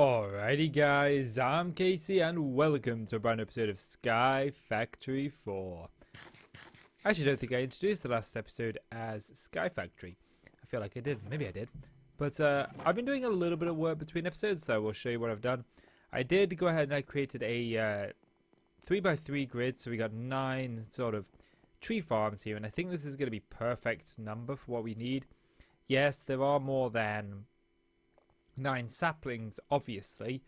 Alrighty guys, I'm Casey and welcome to a brand new episode of Sky Factory 4. I actually don't think I introduced the last episode as Sky Factory. I feel like I did, maybe I did. But I've been doing a little bit of work between episodes, so I will show you what I've done. I did go ahead and I created a 3x3 grid, so we got 9 sort of tree farms here, and I think this is going to be perfect number for what we need. Yes, there are more than 9 saplings, obviously,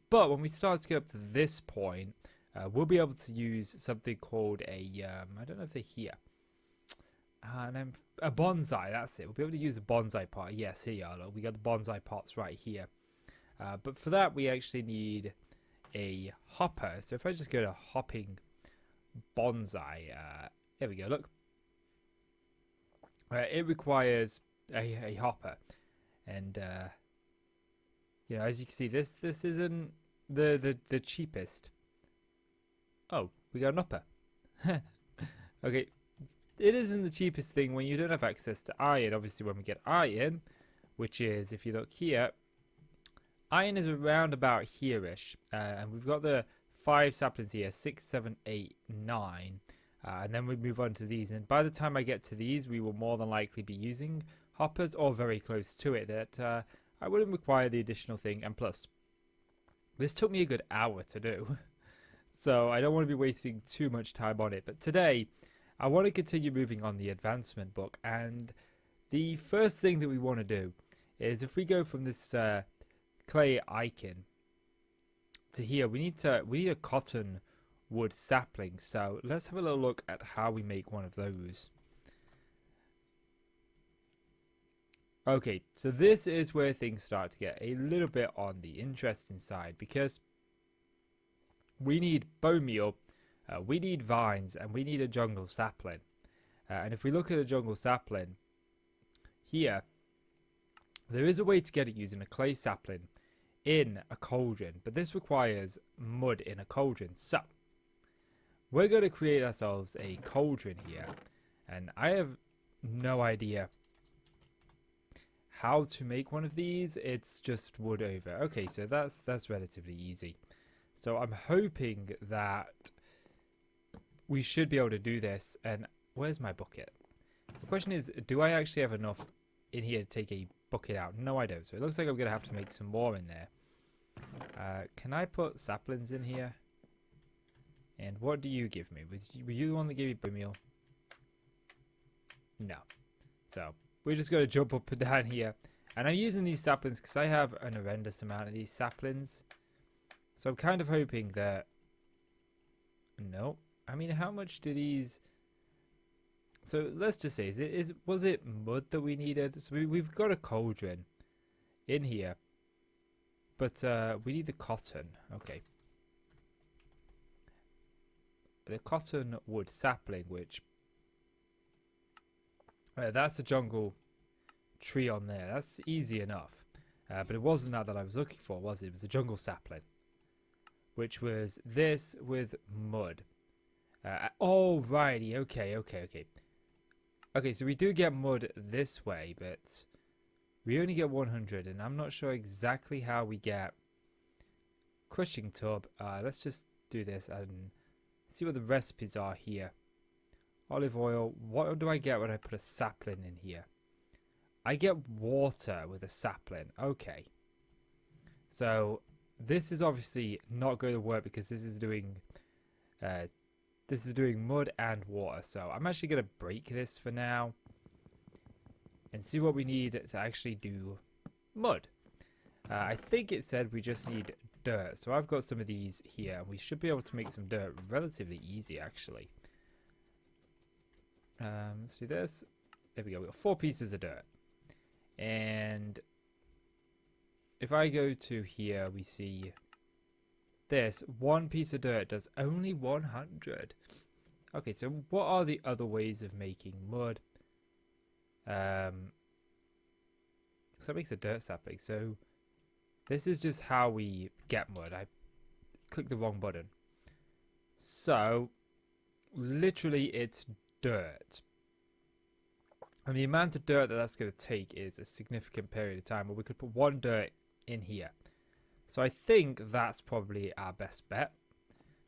but when we start to get up to this point, we'll be able to use something called a, I don't know if they're here, a bonsai, that's it. We'll be able to use a bonsai pot. Yes, here you are, look, we got the bonsai pots right here. But for that, we actually need a hopper. So if I just go to hopping bonsai, there we go, look. It requires a hopper, and you know, as you can see, this isn't the cheapest. Oh, we got an upper. Okay, it isn't the cheapest thing when you don't have access to iron. Obviously, when we get iron, which is, if you look here, iron is around about here-ish, and we've got the 5 saplings here, 6, 7, 8, 9, and then we move on to these. And by the time I get to these, we will more than likely be using hoppers or very close to it. That I wouldn't require the additional thing, and plus, this took me a good hour to do, so I don't want to be wasting too much time on it. But today, I want to continue moving on the advancement book, and the first thing that we want to do is, if we go from this clay icon to here, we need a cotton wood sapling. So let's have a little look at how we make one of those. Okay, so this is where things start to get a little bit on the interesting side, because we need bone meal, we need vines, and we need a jungle sapling. And if we look at a jungle sapling, here, there is a way to get it using a clay sapling in a cauldron, but this requires mud in a cauldron. So, we're going to create ourselves a cauldron here, and I have no idea how to make one of these. It's just wood over. Okay, so that's relatively easy. So I'm hoping that we should be able to do this. And where's my bucket? The question is, do I actually have enough in here to take a bucket out? No, I don't. So it looks like I'm going to have to make some more in there. Can I put saplings in here? And what do you give me? Were you the one that gave me bone meal? No. So we're just going to jump up and down here. And I'm using these saplings because I have an horrendous amount of these saplings. So I'm kind of hoping that... No. I mean, how much do these... So let's just say, was it mud that we needed? So we've got a cauldron in here. But we need the cotton. Okay. The cotton wood sapling, which... that's a jungle tree on there. That's easy enough. But it wasn't that I was looking for, was it? It was a jungle sapling, which was this with mud. Oh, righty. Okay. Okay, so we do get mud this way, but we only get 100, and I'm not sure exactly how we get crushing tub. Let's just do this and see what the recipes are here. Olive oil. What do I get when I put a sapling in here? I get water with a sapling. Okay. So this is obviously not going to work because this is doing mud and water. So I'm actually going to break this for now and see what we need to actually do mud. I think it said we just need dirt. So I've got some of these here, and we should be able to make some dirt relatively easy actually. Let's do this. There we go. We've got 4 pieces of dirt. And if I go to here, we see this. 1 piece of dirt does only 100. Okay, so what are the other ways of making mud? So that makes a dirt sapling. So this is just how we get mud. I clicked the wrong button. So literally it's dirt. And the amount of dirt that that's going to take is a significant period of time. But we could put 1 dirt in here. So I think that's probably our best bet.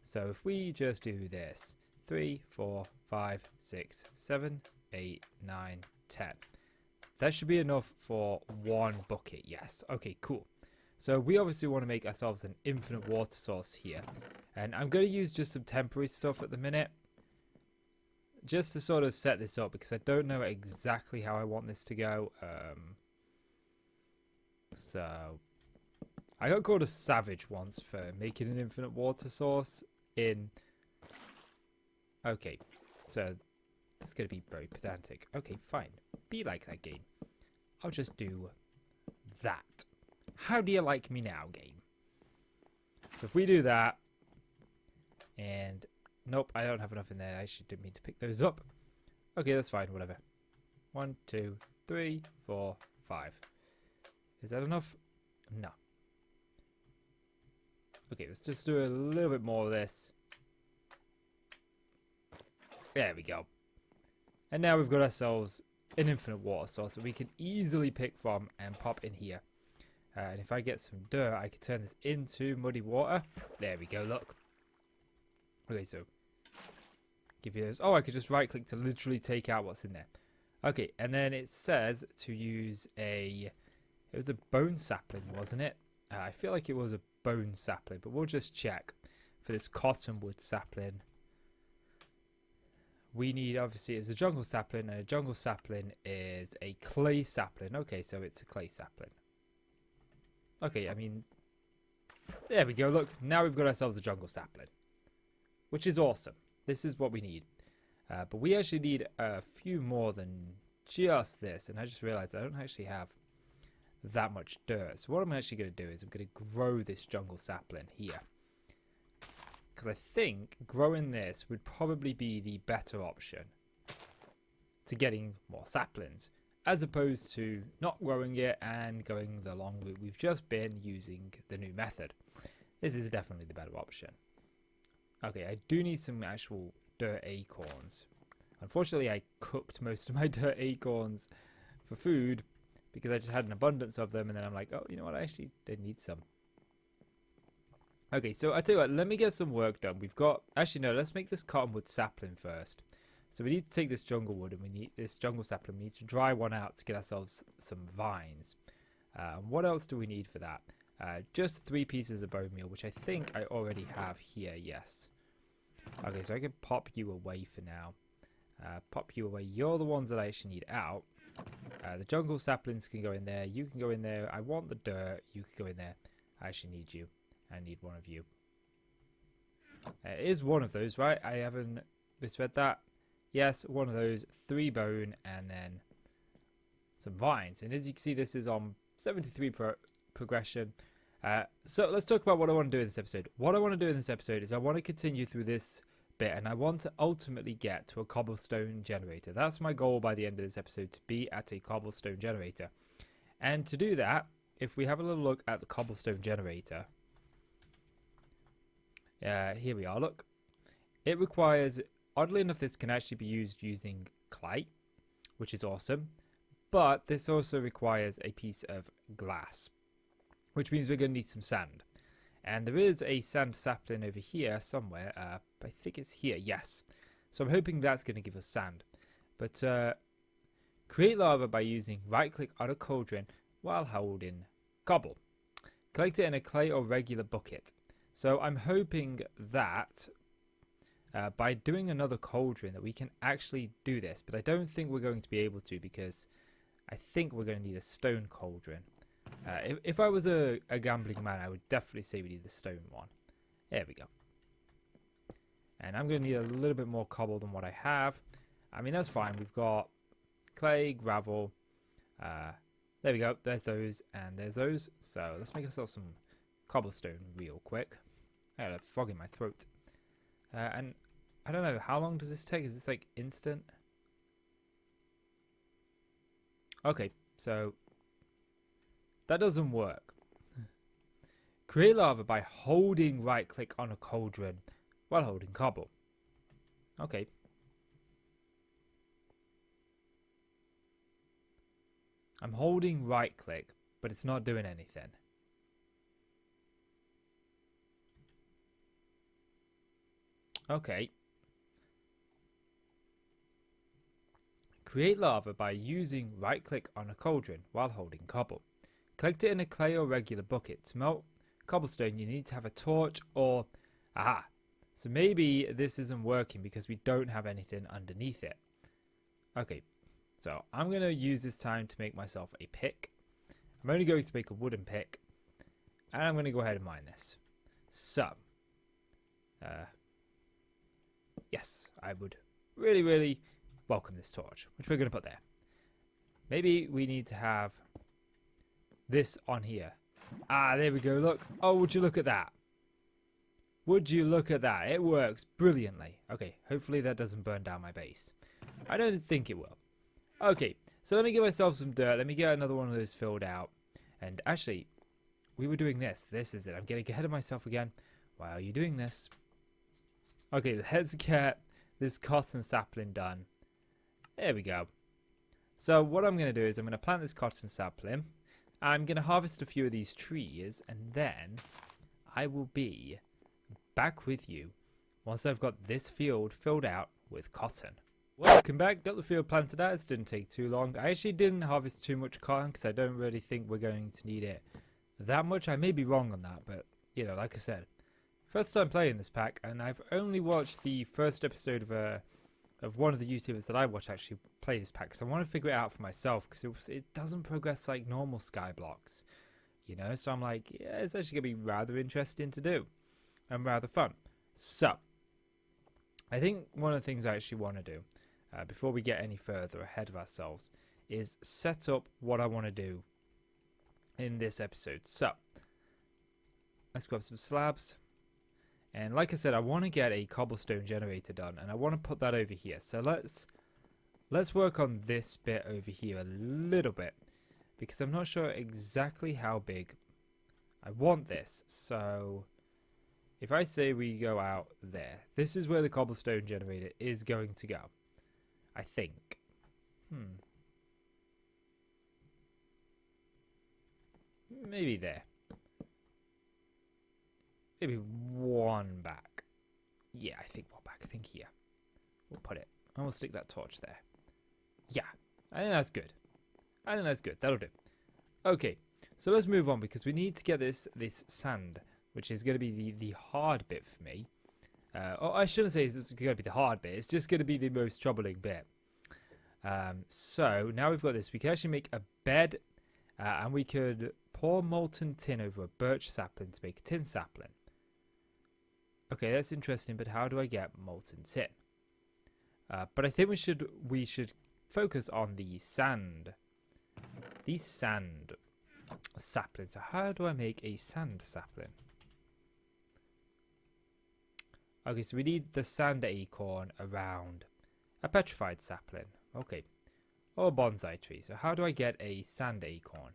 So if we just do this, 3, 4, 5, 6, 7, 8, 9, 10. That should be enough for one bucket. Yes. Okay, cool. So we obviously want to make ourselves an infinite water source here. And I'm going to use just some temporary stuff at the minute, just to sort of set this up, because I don't know exactly how I want this to go. So I got called a savage once for making an infinite water source in... Okay, so that's going to be very pedantic. Okay, fine. Be like that, game. I'll just do that. How do you like me now, game? So if we do that, and nope, I don't have enough in there. I actually didn't mean to pick those up. Okay, that's fine, whatever. 1, 2, 3, 4, 5. Is that enough? No. Okay, let's just do a little bit more of this. There we go. And now we've got ourselves an infinite water source that we can easily pick from and pop in here. And if I get some dirt, I can turn this into muddy water. There we go, look. Okay, so give you those. Oh, I could just right click to literally take out what's in there. Okay, and then it says to use it was a bone sapling, wasn't it? I feel like it was a bone sapling, but we'll just check for this cottonwood sapling. We need, obviously, it's a jungle sapling, and a jungle sapling is a clay sapling. Okay, so it's a clay sapling. Okay, I mean, there we go. Look, now we've got ourselves a jungle sapling, which is awesome. This is what we need. But we actually need a few more than just this, and I just realized I don't actually have that much dirt. So what I'm actually going to do is I'm going to grow this jungle sapling here. Because I think growing this would probably be the better option to getting more saplings, as opposed to not growing it and going the long route we've just been using the new method. This is definitely the better option. Okay, I do need some actual dirt acorns. Unfortunately, I cooked most of my dirt acorns for food because I just had an abundance of them, and then I'm like, oh, you know what, I actually did need some. Okay, so I tell you what, let me get some work done. We've got, actually no, let's make this cottonwood sapling first. So we need to take this jungle wood, and we need this jungle sapling. We need to dry one out to get ourselves some vines. What else do we need for that? Just 3 pieces of bone meal, which I think I already have here, yes. Okay, so I can pop you away for now. Pop you away. You're the ones that I actually need out. The jungle saplings can go in there. You can go in there. I want the dirt. You can go in there. I actually need you. I need one of you. It is one of those, right? I haven't misread that. Yes, one of those. 3 bone and then some vines. And as you can see, this is on 73 progression. So let's talk about what I want to do in this episode. What I want to do in this episode is I want to continue through this bit, and I want to ultimately get to a cobblestone generator. That's my goal by the end of this episode, to be at a cobblestone generator. And to do that, if we have a little look at the cobblestone generator, here we are, look. It requires, oddly enough, this can actually be used using clay, which is awesome. But this also requires a piece of glass, which means we're going to need some sand. And there is a sand sapling over here somewhere. I think it's here, yes. So I'm hoping that's going to give us sand. But create lava by using right-click on a cauldron while holding cobble. Collect it in a clay or regular bucket. So I'm hoping that by doing another cauldron that we can actually do this. But I don't think we're going to be able to, because I think we're going to need a stone cauldron. If I was a gambling man, I would definitely say we need the stone one. There we go. And I'm going to need a little bit more cobble than what I have. I mean, that's fine. We've got clay, gravel. There we go. There's those and there's those. So let's make ourselves some cobblestone real quick. I had a frog in my throat. And I don't know, how long does this take? Is this like instant? Okay, so that doesn't work. Create lava by holding right click on a cauldron while holding cobble. Okay. I'm holding right click, but it's not doing anything. Okay. Create lava by using right-click on a cauldron while holding cobble. Collect it in a clay or regular bucket. To melt cobblestone, you need to have a torch or... Aha! So maybe this isn't working because we don't have anything underneath it. Okay, so I'm going to use this time to make myself a pick. I'm only going to make a wooden pick. And I'm going to go ahead and mine this. So, yes, I would really, really welcome this torch, which we're going to put there. Maybe we need to have this on here. Ah, there we go, look. Oh, would you look at that? Would you look at that? It works brilliantly. Okay, hopefully that doesn't burn down my base. I don't think it will. Okay, so let me give myself some dirt. Let me get another one of those filled out. And actually, we were doing this. This is it. I'm getting ahead of myself again. Why are you doing this? Okay, let's get this cotton sapling done. There we go. So what I'm going to do is I'm going to plant this cotton sapling. I'm going to harvest a few of these trees. And then I will be back with you once I've got this field filled out with cotton. Welcome back. Got the field planted out. It didn't take too long. I actually didn't harvest too much cotton because I don't really think we're going to need it that much. I may be wrong on that, but you know, like I said, first time playing this pack, and I've only watched the first episode of one of the YouTubers that I watch actually play this pack because I want to figure it out for myself because it doesn't progress like normal skyblocks, you know. So I'm like, yeah, it's actually gonna be rather interesting to do and rather fun. So I think one of the things I actually want to do before we get any further ahead of ourselves is set up what I want to do in this episode. So let's grab some slabs, and like I said, I want to get a cobblestone generator done, and I want to put that over here. So let's work on this bit over here a little bit because I'm not sure exactly how big I want this. So if I say we go out there, this is where the cobblestone generator is going to go, I think. Maybe there. Maybe one back. Yeah, I think one back. I think here. We'll put it. And we'll stick that torch there. Yeah, I think that's good. I think that's good. That'll do. Okay, so let's move on because we need to get this sand, which is going to be the hard bit for me. Oh, I shouldn't say it's going to be the hard bit. It's just going to be the most troubling bit. So now we've got this. We can actually make a bed, and we could pour molten tin over a birch sapling to make a tin sapling. Okay, that's interesting, but how do I get molten tin? But I think we should focus on the sand. The sand sapling. So how do I make a sand sapling? Okay, so we need the sand acorn around a petrified sapling. Okay, or a bonsai tree. So how do I get a sand acorn?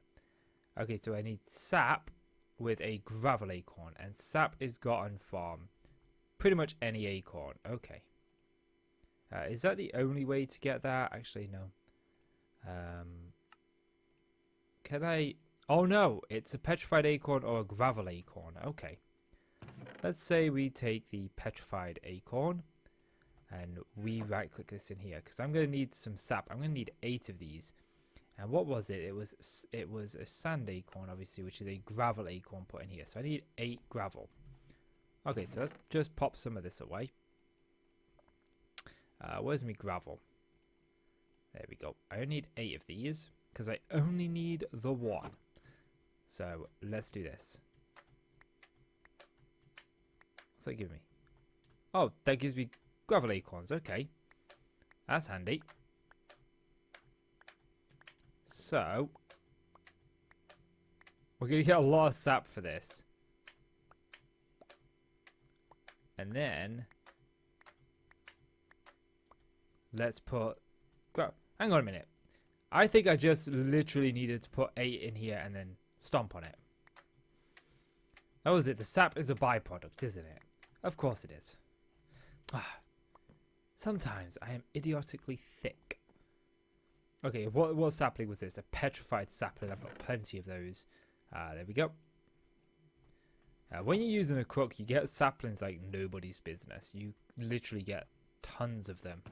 Okay, so I need sap with a gravel acorn, and sap is gotten from pretty much any acorn. Okay. Is that the only way to get that? Actually, no. Can I... Oh, no. It's a petrified acorn or a gravel acorn. Okay. Let's say we take the petrified acorn and we right-click this in here because I'm going to need some sap. I'm going to need 8 of these. And what was it? It was a sand acorn, obviously, which is a gravel acorn put in here. So I need 8 gravel. Okay, so let's just pop some of this away. Where's my gravel? There we go. I only need 8 of these because I only need the 1. So let's do this. What's that give me? Oh, that gives me gravel acorns. Okay, that's handy. So we're going to get a lot of sap for this. And then let's put... Hang on a minute. I think I just literally needed to put 8 in here and then stomp on it. That was it. The sap is a byproduct, isn't it? Of course it is. Sometimes I am idiotically thick. Okay, what sapling was this? A petrified sapling. I've got plenty of those. There we go. When you're using a crook, you get saplings like nobody's business. You literally get tons of them.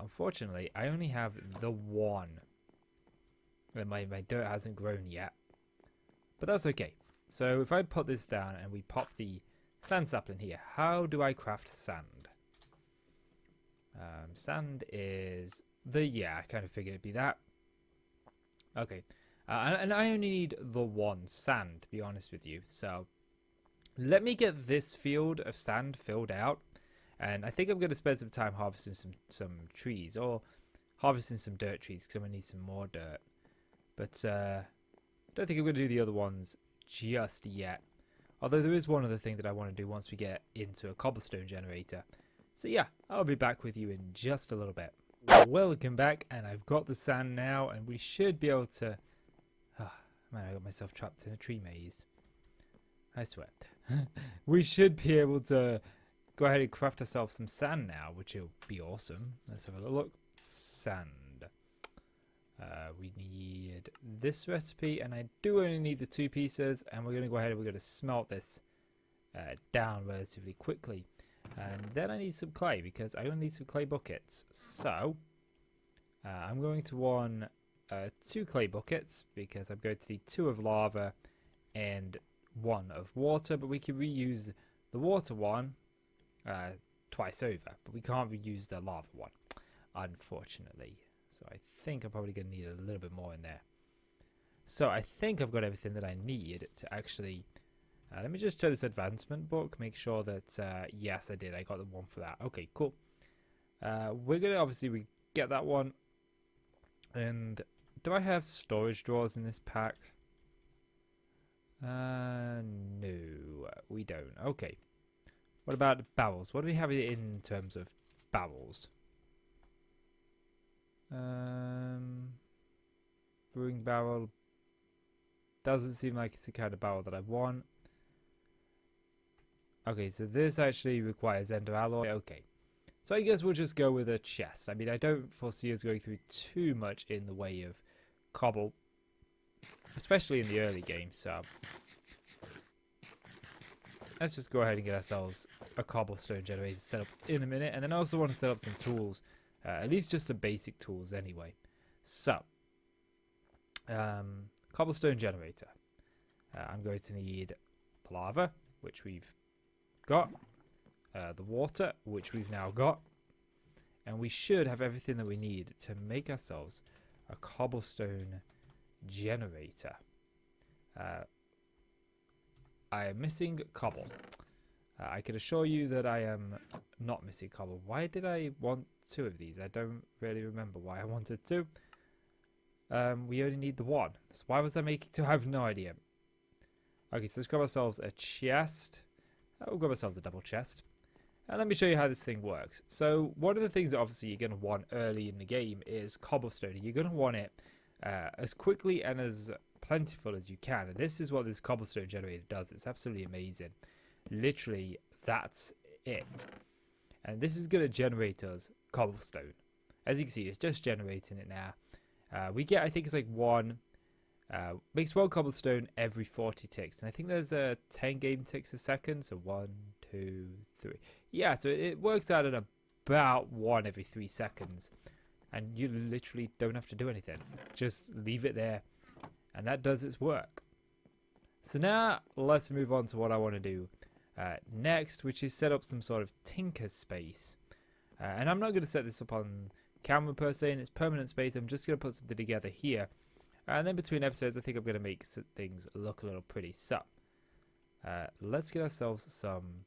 Unfortunately, I only have the one. And my dirt hasn't grown yet. But that's okay. So if I put this down and we pop the sand sapling here, how do I craft sand? Sand is yeah, I kind of figured it'd be that. Okay. And I only need the one sand, to be honest with you. So let me get this field of sand filled out. And I think I'm going to spend some time harvesting some trees, or harvesting some dirt trees, because I'm going to need some more dirt. But I don't think I'm going to do the other ones just yet. Although there is one other thing that I want to do once we get into a cobblestone generator. So yeah, I'll be back with you in just a little bit. Welcome back, and I've got the sand now, and we should be able to... Oh, man, I got myself trapped in a tree maze. I swear. We should be able to go ahead and craft ourselves some sand now, which will be awesome. Let's have a little look. Sand. We need this recipe, and I do only need the 2 pieces, and we're going to go ahead and we're going to smelt this down relatively quickly. And then I need some clay, because I only need some clay buckets. So I'm going to want 2 clay buckets, because I'm going to need 2 of lava and 1 of water, but we can reuse the water one twice over, but we can't reuse the lava one, unfortunately. So I think I'm probably going to need a little bit more in there. So I think I've got everything that I need to actually... let me just check this advancement book, make sure that, yes, I did. I got the one for that. Okay, cool. We're going to obviously get that one. And do I have storage drawers in this pack? No, we don't. Okay. What about barrels? What do we have in terms of barrels? Brewing barrel. Doesn't seem like it's the kind of barrel that I want. Okay, so this actually requires ender alloy. Okay. So I guess we'll just go with a chest. I mean, I don't foresee us going through too much in the way of cobble, especially in the early game, so let's just go ahead and get ourselves a cobblestone generator set up in a minute. And then I also want to set up some tools, at least just some basic tools anyway. So cobblestone generator, I'm going to need the lava, which we've got, the water, which we've now got, and we should have everything that we need to make ourselves a cobblestone generator. I am missing cobble. I can assure you that I am not missing cobble. Why did I want 2 of these? I don't really remember why I wanted 2. We only need the 1. So why was I making 2? I have no idea. Okay, so let's grab ourselves a chest. We'll grab ourselves a double chest. And let me show you how this thing works. So one of the things that obviously you're going to want early in the game is cobblestone. You're going to want it as quickly and as plentiful as you can. And this is what this cobblestone generator does. It's absolutely amazing. Literally, that's it. And this is going to generate us cobblestone. As you can see, it's just generating it now. We get, I think it's like makes 1 cobblestone every 40 ticks. And I think there's 10 game ticks a second. So 1, 2, 3. Yeah, so it works out at about 1 every 3 seconds. And you literally don't have to do anything. Just leave it there. And that does its work. So now let's move on to what I want to do next, which is set up some sort of tinker's space. And I'm not going to set this up on camera per se, and it's permanent space. I'm just going to put something together here. And then between episodes, I think I'm going to make things look a little pretty. So let's get ourselves some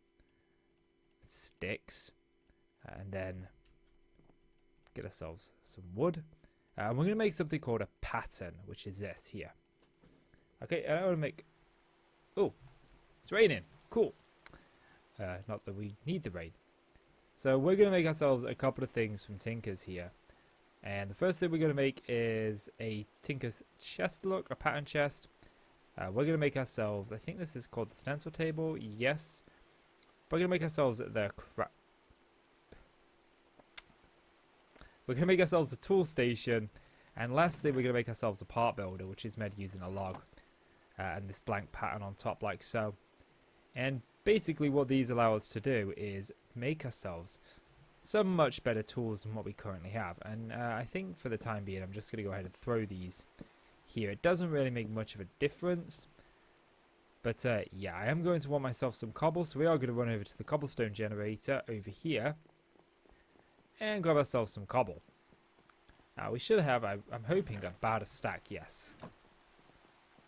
sticks, and then get ourselves some wood. We're going to make something called a pattern, which is this here. Okay, and I want to make... Oh, it's raining. Cool. Not that we need the rain. So we're going to make ourselves a couple of things from Tinker's here. And the first thing we're going to make is a Tinker's chest look, a pattern chest. We're going to make ourselves, I think this is called the stencil table. Yes. We're going to make ourselves the We're going to make ourselves a tool station. And lastly, we're going to make ourselves a part builder, which is made using a log. And this blank pattern on top like so. And basically what these allow us to do is make ourselves some much better tools than what we currently have. And I think for the time being, I'm just going to go ahead and throw these here. It doesn't really make much of a difference. But yeah, I am going to want myself some cobble. So we are going to run over to the cobblestone generator over here. And grab ourselves some cobble. We should have, I'm hoping, about a stack, yes.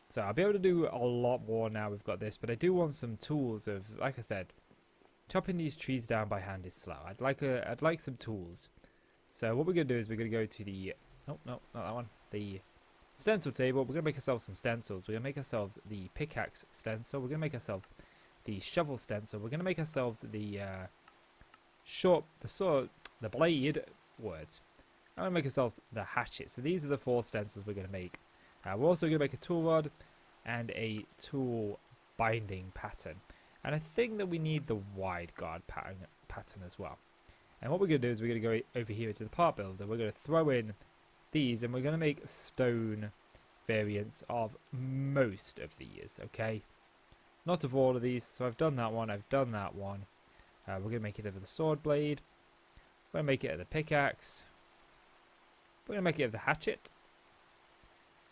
So I'll be able to do a lot more now we've got this. But I do want some tools of, like I said, chopping these trees down by hand is slow. I'd like some tools. So what we're going to do is we're going to go to the, oh, no, not that one. The stencil table. We're going to make ourselves some stencils. We're going to make ourselves the pickaxe stencil. We're going to make ourselves the shovel stencil. We're going to make ourselves the the blade words. I'm going to make ourselves the hatchet. So these are the 4 stencils we're going to make. We're also going to make a tool rod and a tool binding pattern. And I think that we need the wide guard pattern as well. And what we're going to do is we're going to go over here to the part builder. We're going to throw in these and we're going to make stone variants of most of these, okay? Not of all of these. So I've done that one. I've done that one. We're going to make it of the sword blade. We're going to make it of the pickaxe. We're going to make it of the hatchet.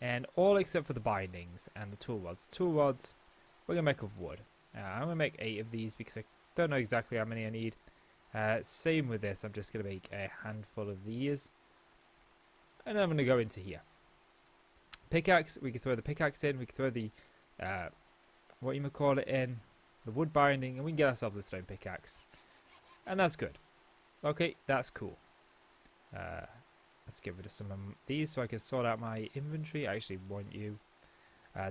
And all except for the bindings and the tool rods. Tool rods, we're going to make of wood. I'm going to make 8 of these because I don't know exactly how many I need. Same with this. I'm just going to make a handful of these. And I'm going to go into here. Pickaxe, we can throw the pickaxe in. We can throw the, what you might call it in. The wood binding. And we can get ourselves a stone pickaxe. And that's good. Okay, that's cool. Let's get rid of some of these so I can sort out my inventory. I actually want you.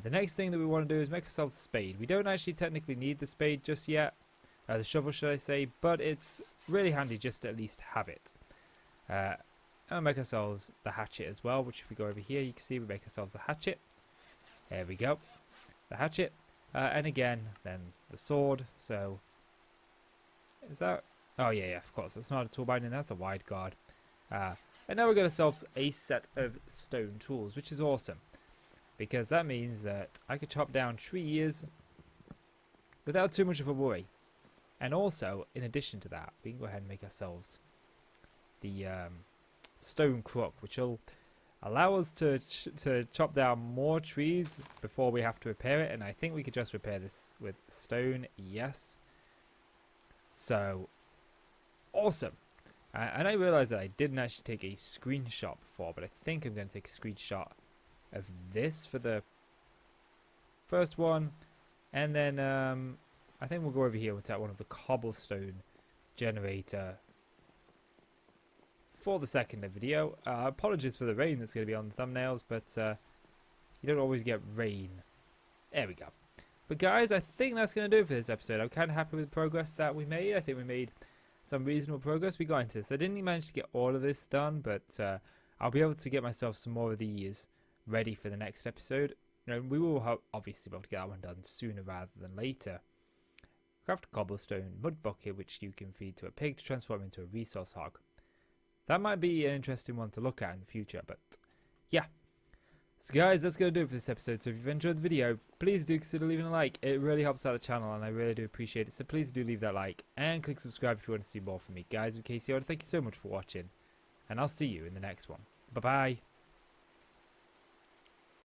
The next thing that we want to do is make ourselves a spade. We don't actually technically need the spade just yet. The shovel, should I say. But it's really handy just to at least have it. And make ourselves the hatchet as well. Which if we go over here, you can see we make ourselves a hatchet. There we go. The hatchet. And again, then the sword. So, is that... Oh, yeah, of course. That's not a tool binding. That's a wide guard. And now we've got ourselves a set of stone tools, which is awesome. Because that means that I could chop down trees without too much of a worry. And also, in addition to that, we can go ahead and make ourselves the stone crook, which will allow us to chop down more trees before we have to repair it. And I think we could just repair this with stone, yes. So, awesome. And I realized that I didn't actually take a screenshot before, but I think I'm going to take a screenshot of this for the first one. And then I think we'll go over here and take one of the cobblestone generator for the second video. Apologies for the rain that's going to be on the thumbnails, but you don't always get rain. There we go. But guys, I think that's going to do it for this episode. I'm kind of happy with the progress that we made. I think we made some reasonable progress. We got into this. I didn't manage to get all of this done, but I'll be able to get myself some more of these ready for the next episode. And we will obviously be able to get that one done sooner rather than later. Craft a cobblestone mud bucket, which you can feed to a pig to transform into a resource hog. That might be an interesting one to look at in the future, but yeah. So guys, that's going to do it for this episode. So if you've enjoyed the video, please do consider leaving a like. It really helps out the channel and I really do appreciate it. So please do leave that like and click subscribe if you want to see more from me. Guys, I'm Casey, thank you so much for watching. And I'll see you in the next one. Bye-bye.